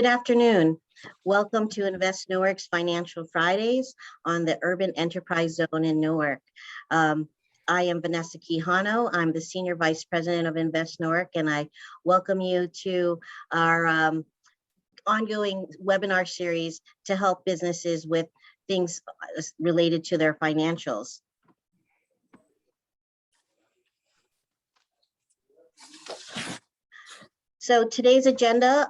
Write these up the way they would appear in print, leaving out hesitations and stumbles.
Good afternoon. Welcome to Invest Newark's Financial Fridays on the Urban Enterprise Zone in Newark. I am Vanessa Quijano. I'm the Senior Vice President of Invest Newark, and I welcome you to our ongoing webinar series to help businesses with things related to their financials. So today's agenda,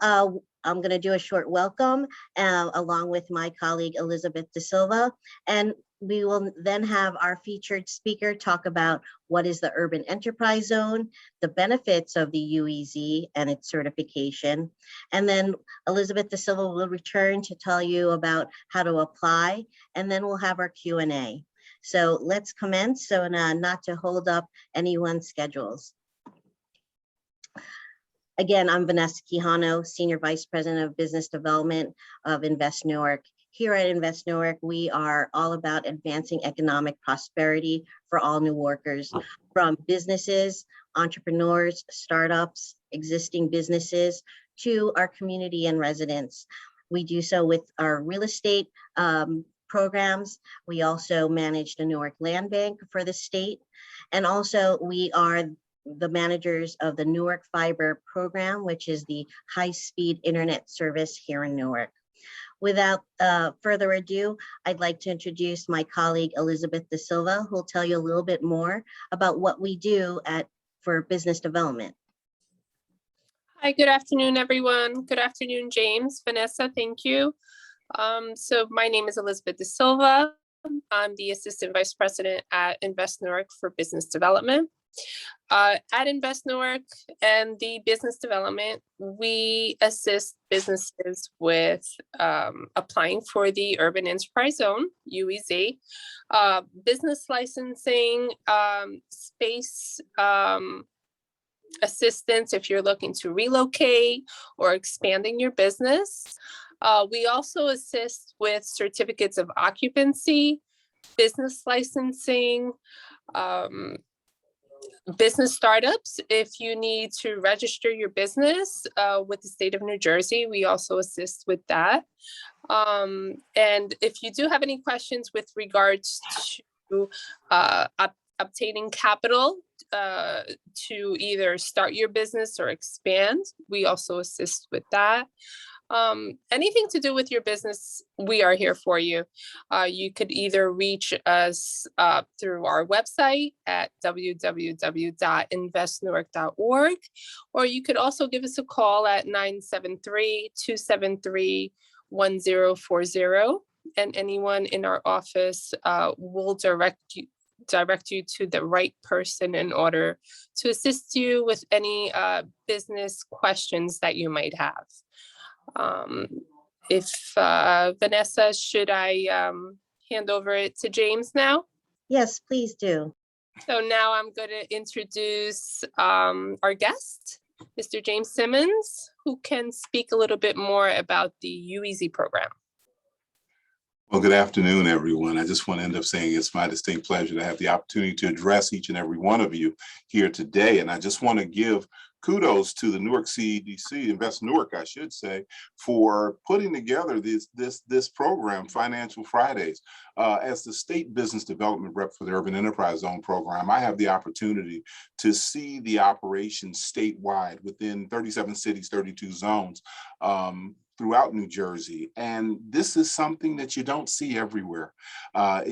I'm going to do a short welcome along with my colleague Elizabeth De Silva, and we will then have our featured speaker talk about what is the Urban Enterprise Zone, the benefits of the UEZ and its certification, and then Elizabeth De Silva will return to tell you about how to apply, and then we'll have our Q&A. So let's commence, so not to hold up anyone's schedules. Again, I'm Vanessa Quijano, Senior Vice President of Business Development of Invest Newark. Here at Invest Newark, we are all about advancing economic prosperity for all Newarkers, from businesses, entrepreneurs, startups, existing businesses, to our community and residents. We do so with our real estate programs. We also manage the Newark Land Bank for the state. And also we are the managers of the Newark Fiber program, which is the high-speed internet service here in Newark. Without further ado, I'd like to introduce my colleague, Elizabeth De Silva, who will tell you a little bit more about what we do for business development. Hi, good afternoon, everyone. Good afternoon, James, Vanessa, thank you. So my name is Elizabeth De Silva. I'm the Assistant Vice President at Invest Newark for Business Development. At Invest Newark and the business development, we assist businesses with applying for the Urban Enterprise Zone, UEZ, business licensing, space assistance if you're looking to relocate or expanding your business. We also assist with certificates of occupancy, business licensing, business startups. If you need to register your business with the state of New Jersey, we also assist with that. And if you do have any questions with regards to obtaining capital to either start your business or expand, we also assist with that. Anything to do with your business, we are here for you. You could either reach us through our website at www.investnewark.org, or you could also give us a call at 973-273-1040, and anyone in our office will direct you to the right person in order to assist you with any business questions that you might have. Vanessa, should I hand over it to James now? Yes, please do. So now I'm going to introduce our guest, Mr. James Simmons, who can speak a little bit more about the UEZ program. Well, good afternoon, everyone. I just want to end up saying it's my distinct pleasure to have the opportunity to address each and every one of you here today. And I just want to give kudos to the Newark CEDC, Invest Newark, I should say, for putting together this program, Financial Fridays. As the state business development rep for the Urban Enterprise Zone program, I have the opportunity to see the operations statewide within 37 cities, 32 zones, throughout New Jersey, and this is something that you don't see everywhere. I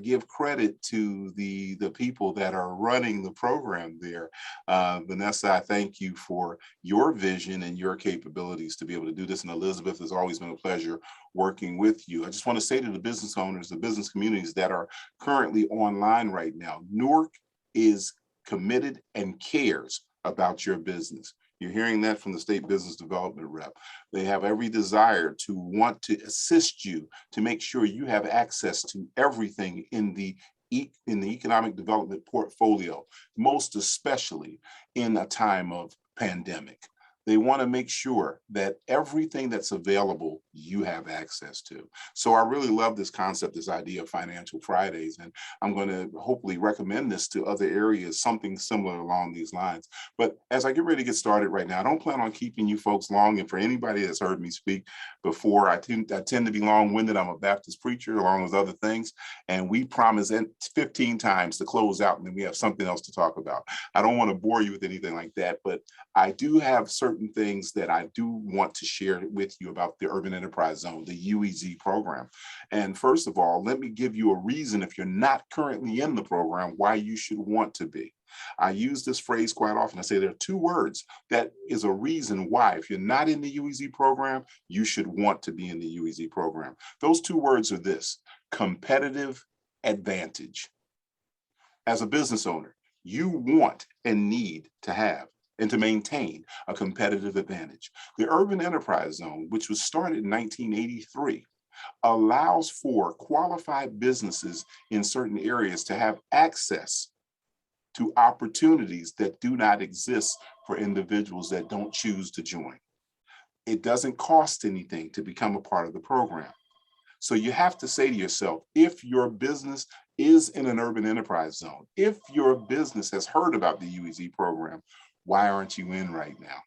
give credit to the people that are running the program there. Vanessa, I thank you for your vision and your capabilities to be able to do this, and Elizabeth, it's always been a pleasure working with you. I just want to say to the business owners, the business communities that are currently online right now, Newark is committed and cares about your business. You're hearing that from the state business development rep. They have every desire to want to assist you to make sure you have access to everything in the economic development portfolio, most especially in a time of pandemic. They want to make sure that everything that's available you have access to. So I really love this concept, this idea of Financial Fridays, and I'm going to hopefully recommend this to other areas, something similar along these lines. But as I get ready to get started right now, I don't plan on keeping you folks long. And for anybody that's heard me speak before, I tend to be long-winded. I'm a Baptist preacher along with other things. And we promise 15 times to close out, and then we have something else to talk about. I don't want to bore you with anything like that, but I do have certain things that I do want to share with you about the Urban Enterprise Zone, the UEZ program. And first of all, let me give you a reason, if you're not currently in the program, why you should want to be. I use this phrase quite often. I say there are two words that is a reason why, if you're not in the UEZ program, you should want to be in the UEZ program. Those two words are this: competitive advantage. As a business owner, you want and need to have and to maintain a competitive advantage. The Urban Enterprise Zone, which was started in 1983, allows for qualified businesses in certain areas to have access to opportunities that do not exist for individuals that don't choose to join. It doesn't cost anything to become a part of the program. So you have to say to yourself, if your business is in an urban enterprise zone, if your business has heard about the UEZ program, why aren't you in right now?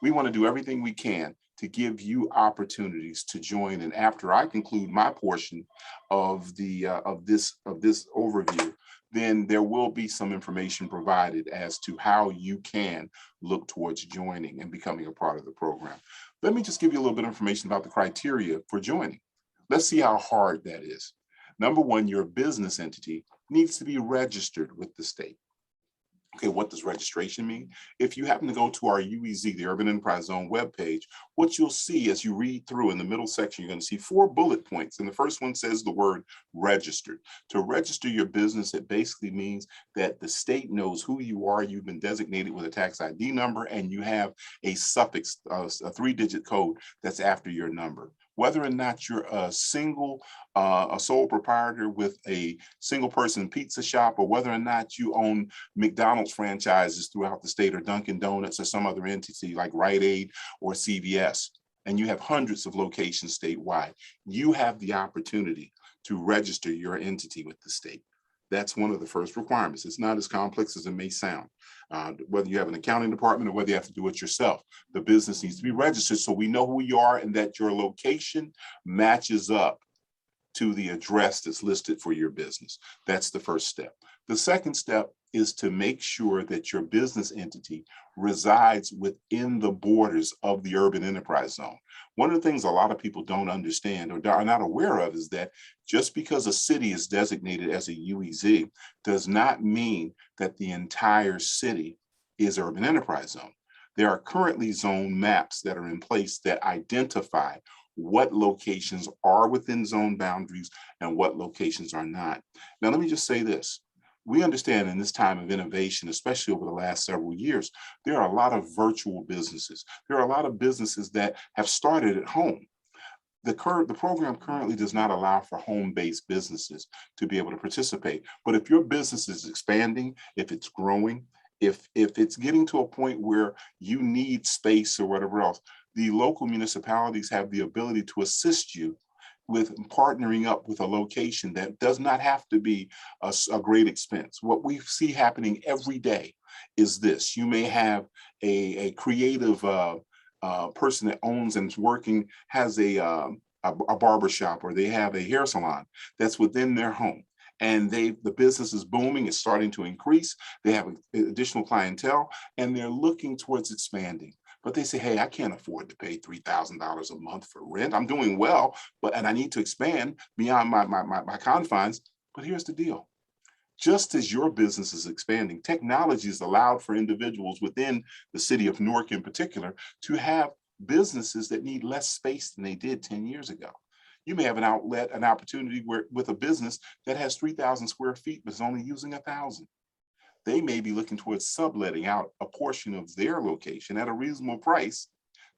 We want to do everything we can to give you opportunities to join. And after I conclude my portion of this overview, then there will be some information provided as to how you can look towards joining and becoming a part of the program. Let me just give you a little bit of information about the criteria for joining. Let's see how hard that is. Number one, your business entity needs to be registered with the state. Okay, what does registration mean? If you happen to go to our UEZ, the Urban Enterprise Zone webpage, what you'll see as you read through in the middle section, you're going to see 4 bullet points. And the first one says the word registered. To register your business, it basically means that the state knows who you are. You've been designated with a tax ID number, and you have a suffix, a 3-digit code that's after your number. Whether or not you're a sole proprietor with a single person pizza shop, or whether or not you own McDonald's franchises throughout the state, or Dunkin' Donuts, or some other entity like Rite Aid or CVS, and you have hundreds of locations statewide, you have the opportunity to register your entity with the state. That's one of the first requirements. It's not as complex as it may sound. Whether you have an accounting department or whether you have to do it yourself, the business needs to be registered so we know who you are and that your location matches up to the address that's listed for your business. That's the first step. The second step is to make sure that your business entity resides within the borders of the urban enterprise zone. One of the things a lot of people don't understand or are not aware of is that just because a city is designated as a UEZ does not mean that the entire city is urban enterprise zone. There are currently zone maps that are in place that identify what locations are within zone boundaries and what locations are not. Now, let me just say this. We understand in this time of innovation, especially over the last several years, there are a lot of virtual businesses. There are a lot of businesses that have started at home. The program currently does not allow for home-based businesses to be able to participate. But if your business is expanding, if it's growing, if it's getting to a point where you need space or whatever else, the local municipalities have the ability to assist you with partnering up with a location that does not have to be a great expense. What we see happening every day is this. You may have a creative person that owns and is working, has a barber shop, or they have a hair salon that's within their home. And the business is booming, it's starting to increase. They have additional clientele, and they're looking towards expanding. But they say, hey, I can't afford to pay $3,000 a month for rent. I'm doing well, and I need to expand beyond my confines. But here's the deal. Just as your business is expanding, technology has allowed for individuals within the city of Newark in particular to have businesses that need less space than they did 10 years ago. You may have an opportunity with a business that has 3,000 square feet, but is only using 1,000. They may be looking towards subletting out a portion of their location at a reasonable price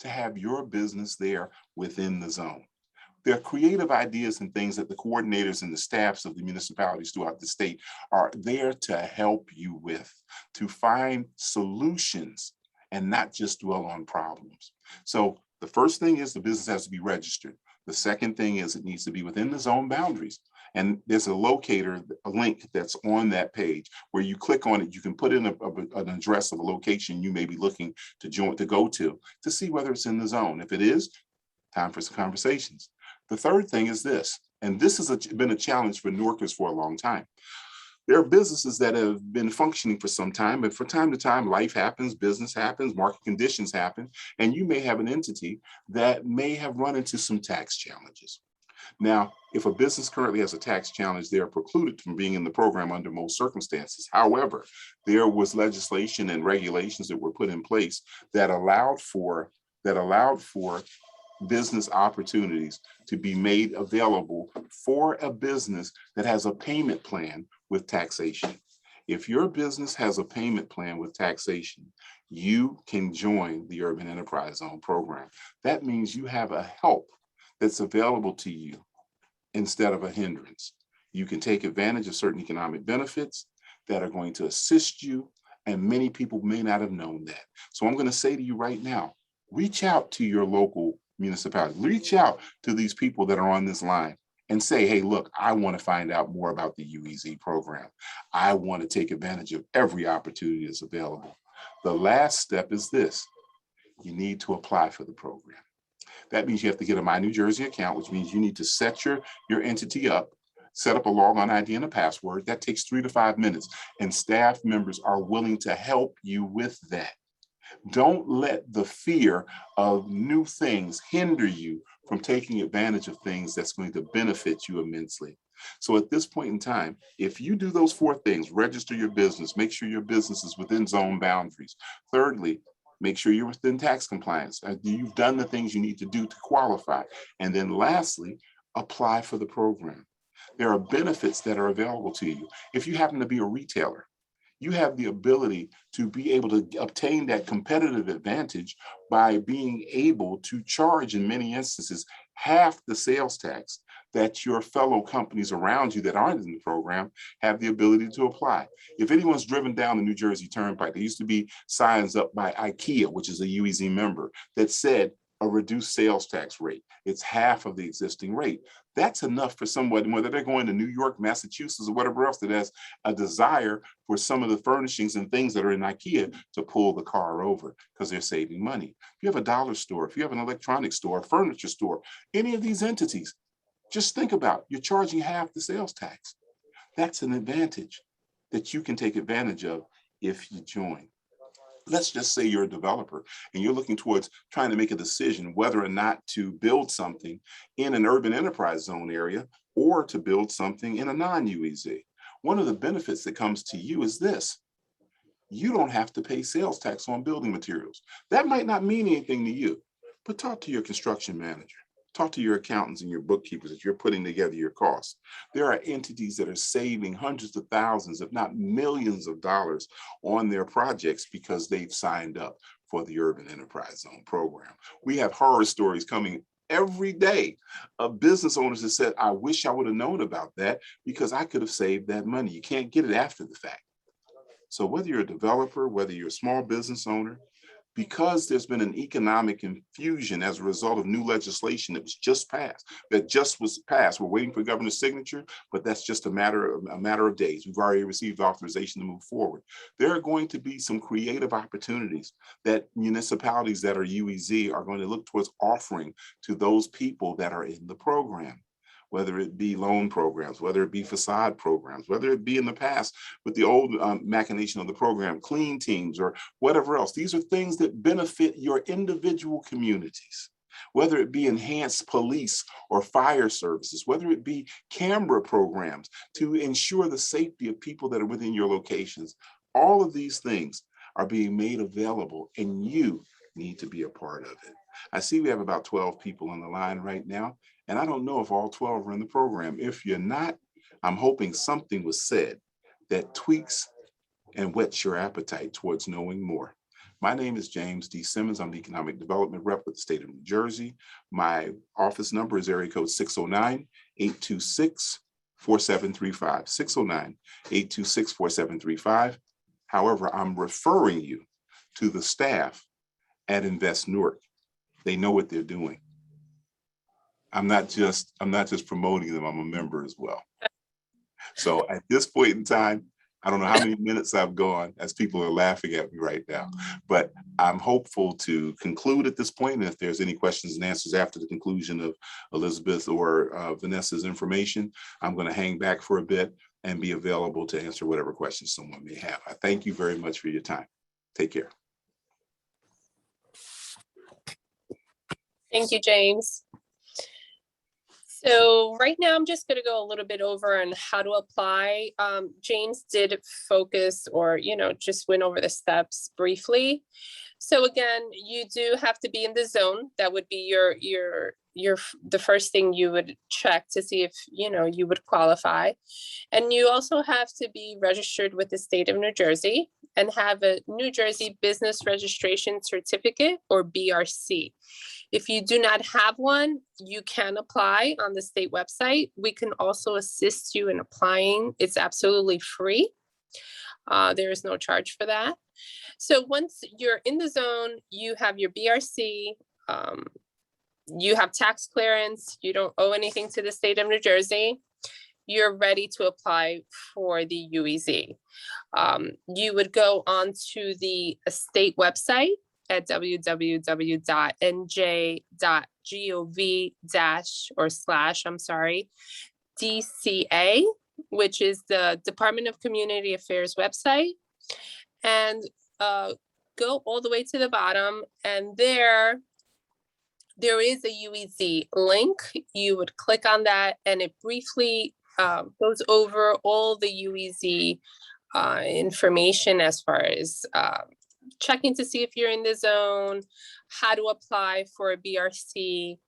to have your business there within the zone. There are creative ideas and things that the coordinators and the staffs of the municipalities throughout the state are there to help you with, to find solutions and not just dwell on problems. So The first thing is the business has to be registered. The second thing is it needs to be within the zone boundaries. And there's a locator, a link that's on that page where you click on it. You can put in an address of a location you may be looking to go to see whether it's in the zone. If it is, time for some conversations. The third thing is this, and this has been a challenge for Newarkers for a long time. There are businesses that have been functioning for some time, but from time to time, life happens, business happens, market conditions happen, and you may have an entity that may have run into some tax challenges. Now, if a business currently has a tax challenge, they are precluded from being in the program under most circumstances. However, there was legislation and regulations that were put in place that allowed for business opportunities to be made available for a business that has a payment plan with taxation. If your business has a payment plan with taxation, you can join the Urban Enterprise Zone program. That means you have a help that's available to you instead of a hindrance. You can take advantage of certain economic benefits that are going to assist you, and many people may not have known that. So I'm going to say to you right now, reach out to your local municipality, reach out to these people that are on this line and say, hey, look, I want to find out more about the UEZ program. I want to take advantage of every opportunity that's available. The last step is this: you need to apply for the program. That means you have to get a My New Jersey account, which means you need to set your entity up, set up a login ID and a password. That takes 3 to 5 minutes, and staff members are willing to help you with that. Don't let the fear of new things hinder you from taking advantage of things that's going to benefit you immensely. So at this point in time, if you do those 4 things, register your business, make sure your business is within zone boundaries. Thirdly, make sure you're within tax compliance. You've done the things you need to do to qualify. And then lastly, apply for the program. There are benefits that are available to you. If you happen to be a retailer, you have the ability to be able to obtain that competitive advantage by being able to charge, in many instances, half the sales tax that your fellow companies around you that aren't in the program have the ability to apply. If anyone's driven down the New Jersey Turnpike, there used to be signs up by IKEA, which is a UEZ member, that said a reduced sales tax rate. It's half of the existing rate. That's enough for someone, whether they're going to New York, Massachusetts, or whatever else, that has a desire for some of the furnishings and things that are in IKEA to pull the car over because they're saving money. If you have a dollar store, if you have an electronics store, a furniture store, any of these entities, just think about, you're charging half the sales tax. That's an advantage that you can take advantage of if you join. Let's just say you're a developer and you're looking towards trying to make a decision whether or not to build something in an urban enterprise zone area or to build something in a non-UEZ. One of the benefits that comes to you is this: you don't have to pay sales tax on building materials. That might not mean anything to you, but talk to your construction manager. Talk to your accountants and your bookkeepers as you're putting together your costs. There are entities that are saving hundreds of thousands, if not millions of dollars on their projects because they've signed up for the Urban Enterprise Zone program. We have horror stories coming every day of business owners that said, I wish I would have known about that because I could have saved that money. You can't get it after the fact. So whether you're a developer, whether you're a small business owner, because there's been an economic infusion as a result of new legislation that was just passed, we're waiting for governor's signature, but that's just a matter of days. We've already received authorization to move forward. There are going to be some creative opportunities that municipalities that are UEZ are going to look towards offering to those people that are in the program, whether it be loan programs, whether it be facade programs, whether it be in the past with the old machination of the program, clean teams or whatever else. These are things that benefit your individual communities, whether it be enhanced police or fire services, whether it be camera programs to ensure the safety of people that are within your locations. All of these things are being made available and you need to be a part of it. I see we have about 12 people on the line right now. And I don't know if all 12 are in the program. If you're not, I'm hoping something was said that tweaks and whets your appetite towards knowing more. My name is James D. Simmons. I'm the Economic Development Rep with the state of New Jersey. My office number is area code 609-826-4735, 609-826-4735. However, I'm referring you to the staff at Invest Newark They know what they're doing. I'm not just promoting them, I'm a member as well. So at this point in time, I don't know how many minutes I've gone as people are laughing at me right now, but I'm hopeful to conclude at this point. And if there's any questions and answers after the conclusion of Elizabeth or Vanessa's information, I'm going to hang back for a bit and be available to answer whatever questions someone may have. I thank you very much for your time. Take care. Thank you, James. So right now, I'm just going to go a little bit over on how to apply. James did focus or, just went over the steps briefly. So again, you do have to be in the zone. That would be the first thing you would check to see if, you would qualify. And you also have to be registered with the state of New Jersey and have a New Jersey Business Registration Certificate or BRC. If you do not have one, you can apply on the state website. We can also assist you in applying. It's absolutely free. There is no charge for that. So once you're in the zone, you have your BRC, you have tax clearance, you don't owe anything to the state of New Jersey, you're ready to apply for the UEZ. You would go onto the state website at www.nj.gov/DCA, which is the Department of Community Affairs website, and go all the way to the bottom, and there is a UEZ link. You would click on that, and it briefly goes over all the UEZ information as far as checking to see if you're in the zone, how to apply for a BRC,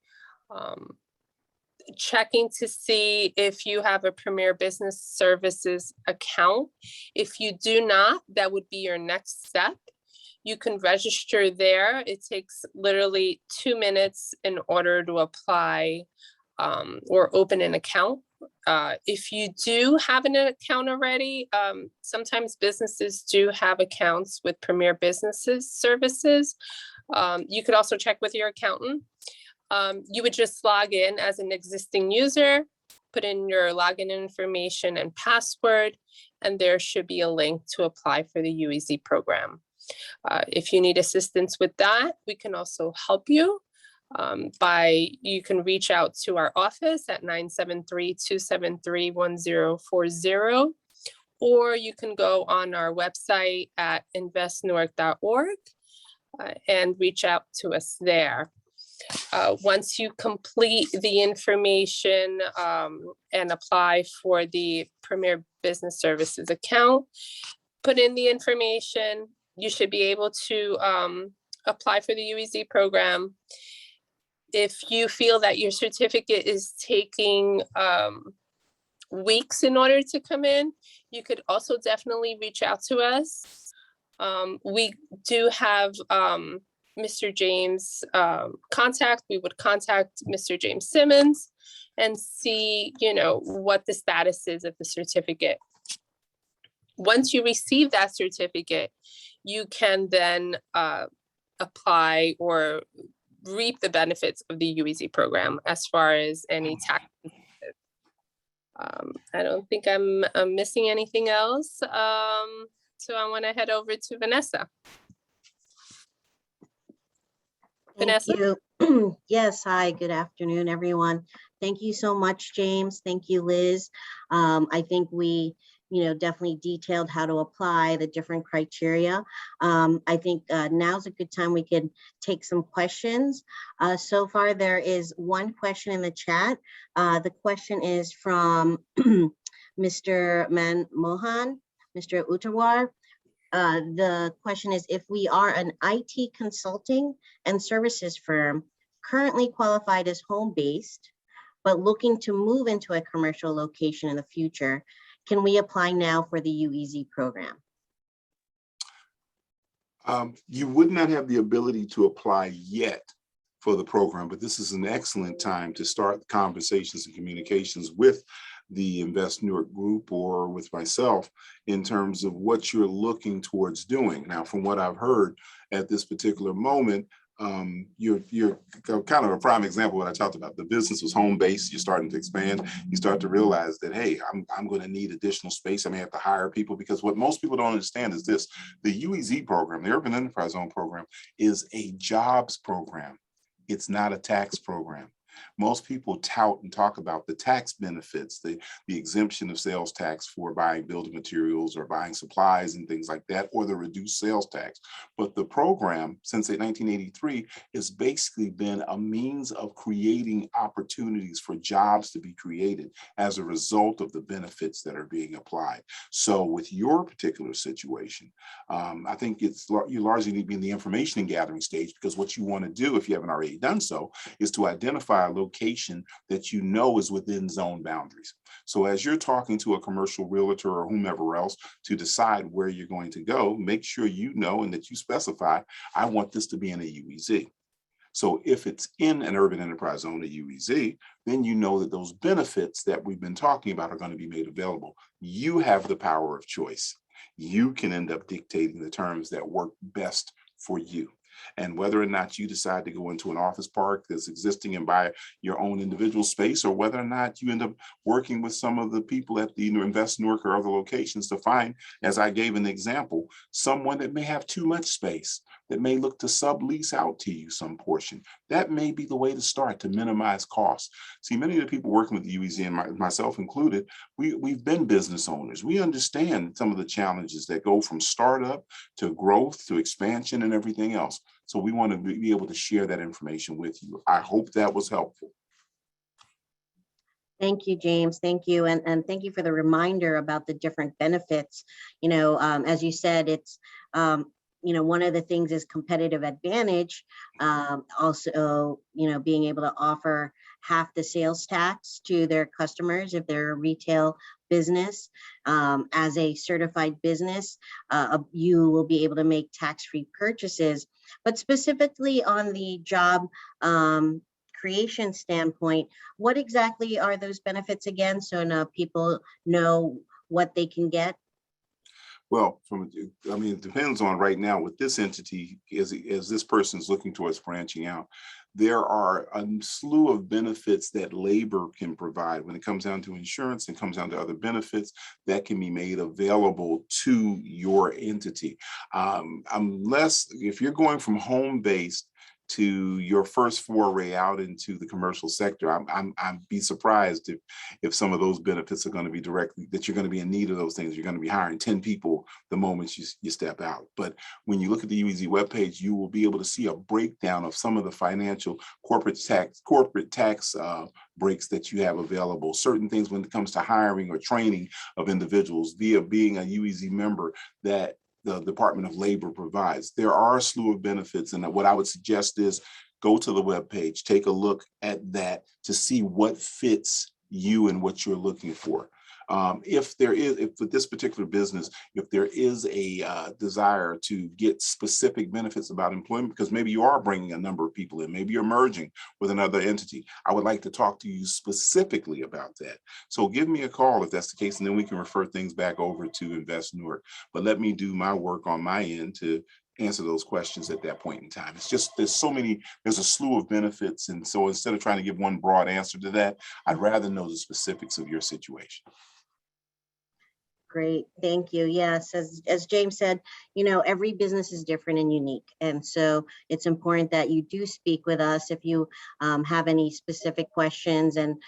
checking to see if you have a Premier Business Services account. If you do not, that would be your next step. You can register there. It takes literally 2 minutes in order to apply or open an account. If you do have an account already, sometimes businesses do have accounts with Premier Businesses Services. You could also check with your accountant. You would just log in as an existing user, put in your login information and password, and there should be a link to apply for the UEZ program. If you need assistance with that, we can also help you. You can reach out to our office at 973-273-1040, or you can go on our website at investnewark.org and reach out to us there. Once you complete the information and apply for the Premier Business Services account, put in the information, you should be able to apply for the UEZ program. If you feel that your certificate is taking weeks in order to come in, you could also definitely reach out to us. We do have Mr. James contact. We would contact Mr. James Simmons and see, what the status is of the certificate. Once you receive that certificate, you can then apply or reap the benefits of the UEZ program as far as any tax. I don't think I'm missing anything else. So I want to head over to Vanessa. Thank Vanessa? you. Yes, hi, good afternoon, everyone. Thank you so much, James. Thank you, Liz. I think we definitely detailed how to apply the different criteria. I think now's a good time we could take some questions. So far, there is one question in the chat. The question is from Mr. Manmohan, Mr. Utawar. The question is, if we are an IT consulting and services firm currently qualified as home-based, but looking to move into a commercial location in the future, can we apply now for the UEZ program? You would not have the ability to apply yet for the program, but this is an excellent time to start conversations and communications with the Invest Newark group or with myself in terms of what you're looking towards doing. Now, from what I've heard at this particular moment, you're kind of a prime example of what I talked about. The business was home based. You're starting to expand. You start to realize that, hey, I'm going to need additional space. I may have to hire people, because what most people don't understand is this: the UEZ program, the Urban Enterprise Zone program, is a jobs program. It's not a tax program. Most people tout and talk about the tax benefits, the exemption of sales tax for buying building materials or buying supplies and things like that, or the reduced sales tax. But the program, since 1983, has basically been a means of creating opportunities for jobs to be created as a result of the benefits that are being applied. So with your particular situation, I think you largely need to be in the information and gathering stage, because what you want to do, if you haven't already done so, is to identify a location that you know is within zone boundaries. So as you're talking to a commercial realtor or whomever else to decide where you're going to go, make sure you know and that you specify, I want this to be in a UEZ. So if it's in an urban enterprise zone, a UEZ, then you know that those benefits that we've been talking about are going to be made available. You have the power of choice. You can end up dictating the terms that work best for you. And whether or not you decide to go into an office park that's existing and buy your own individual space, or whether or not you end up working with some of the people at the Invest Newark or other locations to find, as I gave an example, someone that may have too much space, that may look to sublease out to you some portion. That may be the way to start to minimize costs. See, many of the people working with the UEZ, and myself included, we've been business owners. We understand some of the challenges that go from startup to growth to expansion and everything else. So we want to be able to share that information with you. I hope that was helpful. Thank you, James. Thank you. And thank you for the reminder about the different benefits. As you said, it's, one of the things is competitive advantage. Also, being able to offer half the sales tax to their customers if they're a retail business. As a certified business, you will be able to make tax-free purchases. But specifically on the job creation standpoint, what exactly are those benefits again, so now people know what they can get? Well, it depends on right now with this entity, as this person's looking towards branching out, there are a slew of benefits that labor can provide when it comes down to insurance and comes down to other benefits that can be made available to your entity. Unless, if you're going from home-based to your first foray out into the commercial sector, I'd be surprised if some of those benefits are going to be directly, that you're going to be in need of those things. You're going to be hiring 10 people the moment you step out. But when you look at the UEZ webpage, you will be able to see a breakdown of some of the financial corporate tax breaks that you have available. Certain things when it comes to hiring or training of individuals via being a UEZ member that the Department of Labor provides. There are a slew of benefits, and what I would suggest is go to the webpage, take a look at that to see what fits you and what you're looking for. If with this particular business, if there is a desire to get specific benefits about employment, because maybe you are bringing a number of people in, maybe you're merging with another entity, I would like to talk to you specifically about that. So give me a call if that's the case, and then we can refer things back over to Invest Newark. But let me do my work on my end to answer those questions at that point in time. It's just, there's a slew of benefits. And so instead of trying to give one broad answer to that, I'd rather know the specifics of your situation. Great, thank you. Yes, as James said, every business is different and unique. And so it's important that you do speak with us if you have any specific questions. And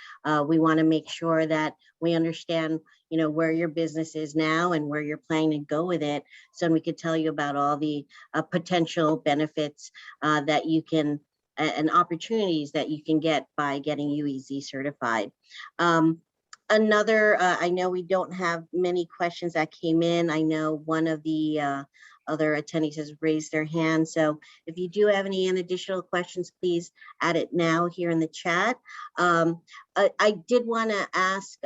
we want to make sure that we understand, where your business is now and where you're planning to go with it. So we could tell you about all the potential benefits that you can and opportunities that you can get by getting UEZ certified. I know we don't have many questions that came in. I know one of the other attendees has raised their hand. So if you do have any additional questions, please add it now here in the chat. I did want to ask,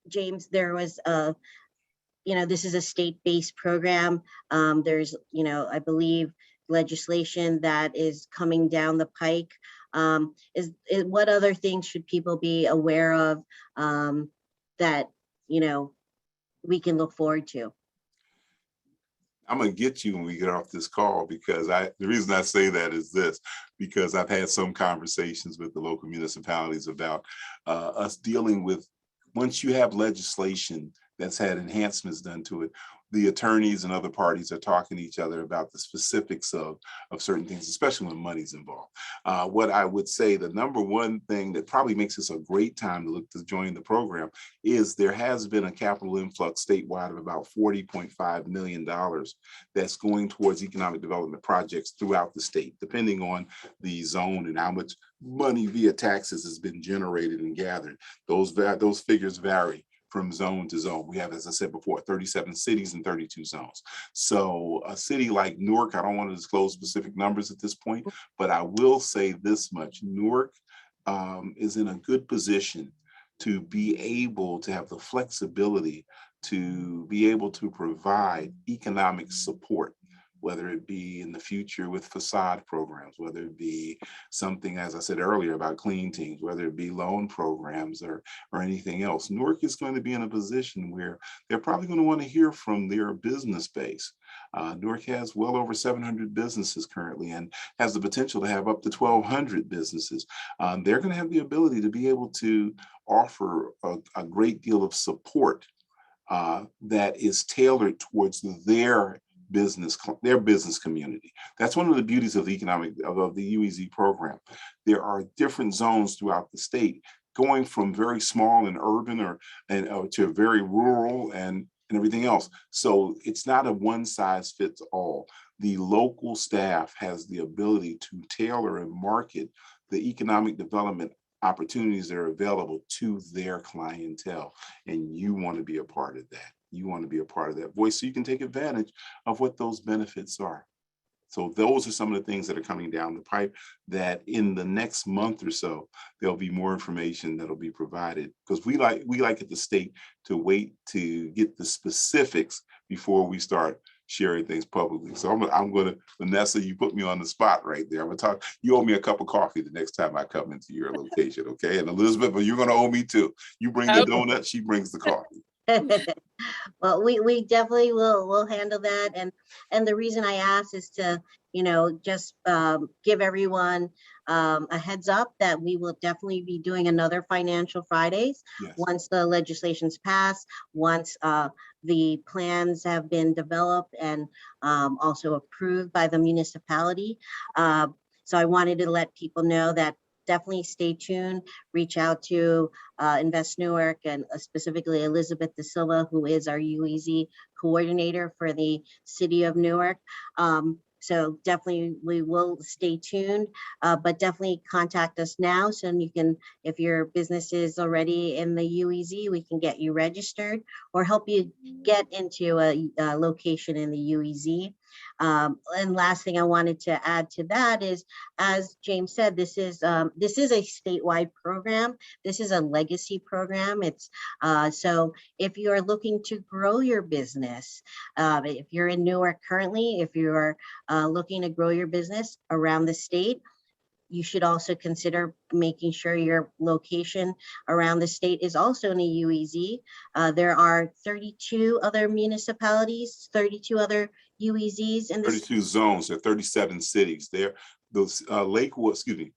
James, there was this is a state-based program. There's, I believe legislation that is coming down the pike. What other things should people be aware of that we can look forward to? I'm gonna get you when we get off this call, because the reason I say that is this, because I've had some conversations with the local municipalities about us dealing with, once you have legislation that's had enhancements done to it, the attorneys and other parties are talking to each other about the specifics of certain things, especially when money's involved. What I would say, the number one thing that probably makes this a great time to look to join the program is there has been a capital influx statewide of about $40.5 million that's going towards economic development projects throughout the state, depending on the zone and how much money via taxes has been generated and gathered. Those figures vary from zone to zone. We have, as I said before, 37 cities and 32 zones. So a city like Newark, I don't want to disclose specific numbers at this point, but I will say this much: Newark is in a good position to be able to have the flexibility to be able to provide economic support, whether it be in the future with facade programs, whether it be something, as I said earlier, about clean teams, whether it be loan programs or anything else. Newark is going to be in a position where they're probably going to want to hear from their business base. Newark has well over 700 businesses currently and has the potential to have up to 1,200 businesses. They're going to have the ability to be able to offer a great deal of support that is tailored towards their business community. That's one of the beauties of the UEZ program. There are different zones throughout the state, going from very small and urban to very rural and everything else. So it's not a one size fits all. The local staff has the ability to tailor and market the economic development opportunities that are available to their clientele. And you want to be a part of that. You want to be a part of that voice so you can take advantage of what those benefits are. So those are some of the things that are coming down the pipe, that in the next month or so, there'll be more information that'll be provided, because we like at the state to wait to get the specifics before we start sharing things publicly. So I'm going to, Vanessa, you put me on the spot right there. I'm going to talk, you owe me a cup of coffee the next time I come into your location, okay? And Elizabeth, but you're going to owe me too. You bring the donut, she brings the coffee. Well, we definitely will handle that, and the reason I asked is to just give everyone a heads up that we will definitely be doing another Financial Fridays. Yes. Once the legislation's passed, once the plans have been developed and also approved by the municipality. So I wanted to let people know that definitely stay tuned, reach out to Invest Newark and specifically Elizabeth De Silva, who is our UEZ coordinator for the city of Newark. So definitely we will stay tuned, but definitely contact us now so you can, if your business is already in the UEZ, we can get you registered or help you get into a location in the UEZ. And last thing I wanted to add to that is, as James said, this is a statewide program. This is a legacy program. It's so if you are looking to grow your business, if you're in Newark currently, if you are looking to grow your business around the state, you should also consider making sure your location around the state is also in a UEZ. There are 32 other municipalities, 32 other UEZs in this. 32 zones, there are 37 cities there. Those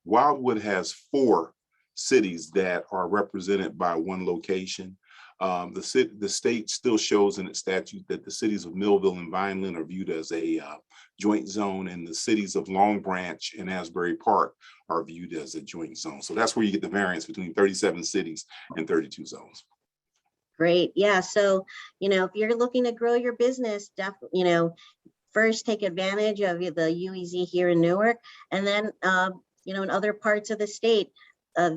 Wildwood has 4 cities that are represented by one location. The state still shows in its statute that the cities of Millville and Vineland are viewed as a joint zone, and the cities of Long Branch and Asbury Park are viewed as a joint zone. So that's where you get the variance between 37 cities and 32 zones. Great. Yeah. So, if you're looking to grow your business, definitely, first take advantage of the UEZ here in Newark, and then, in other parts of the state,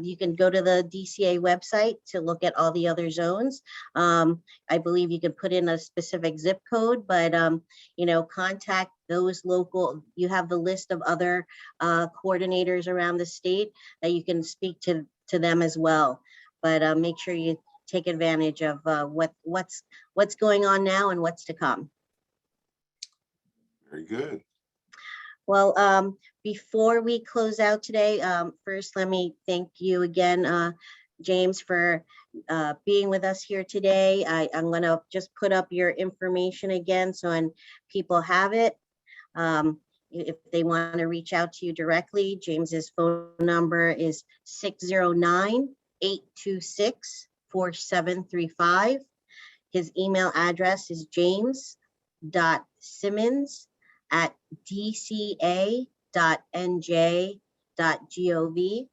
you can go to the DCA website to look at all the other zones. I believe you can put in a specific zip code, but, contact those local, you have the list of other coordinators around the state that you can speak to them as well. But make sure you take advantage of what's going on now and what's to come. Very good. Well, before we close out today, first, let me thank you again, James, for being with us here today. I'm going to just put up your information again so when people have it. If they want to reach out to you directly, James's phone number is 609-826-4735. His email address is james.simmons@dca.nj.gov.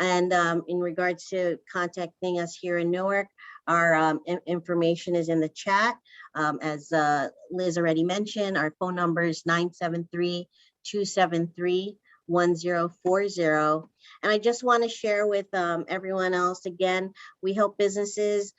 And in regards to contacting us here in Newark, our information is in the chat. As Liz already mentioned, our phone number is 973-273-1040. And I just want to share with everyone else, again, we help businesses,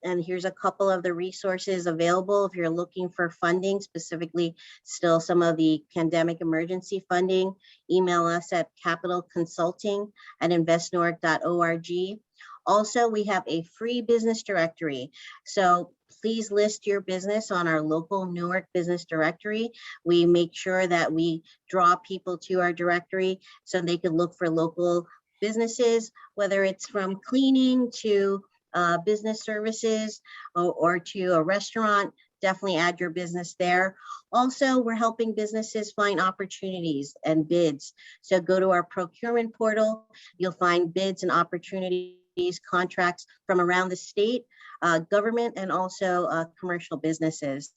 and here's a couple of the resources available if you're looking for funding, specifically still some of the pandemic emergency funding. Email us at capitalconsulting@investnewark.org. Also, we have a free business directory. So please list your business on our local Newark business directory. We make sure that we draw people to our directory so they can look for local businesses, whether it's from cleaning to business services or to a restaurant. Definitely add your business there. Also, we're helping businesses find opportunities and bids. So go to our procurement portal. You'll find bids and opportunities, contracts from around the state, government, and also commercial businesses.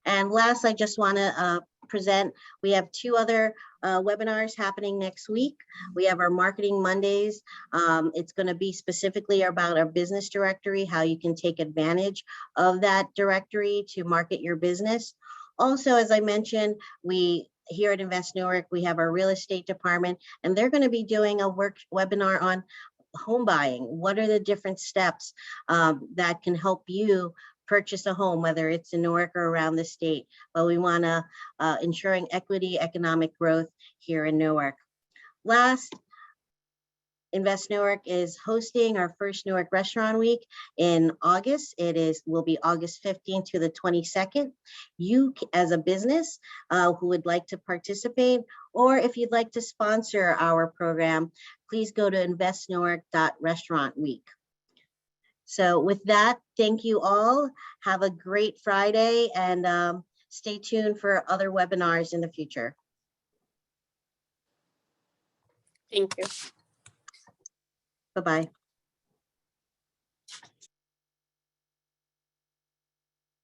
And last, I just want to present, we have 2 other webinars happening next week. We have our Marketing Mondays. It's going to be specifically about our business directory, how you can take advantage of that directory to market your business. Also, as I mentioned, we here at Invest Newark, we have our real estate department, and they're going to be doing a webinar on home buying. What are the different steps that can help you purchase a home, whether it's in Newark or around the state? But we want to ensuring equity, economic growth here in Newark. Last, Invest Newark is hosting our first Newark Restaurant Week in August. Will be August 15th to the 22nd. You as a business who would like to participate, or if you'd like to sponsor our program, please go to investnewark.restaurantweek. So with that, thank you all. Have a great Friday, and stay tuned for other webinars in the future. Thank you. Bye-bye.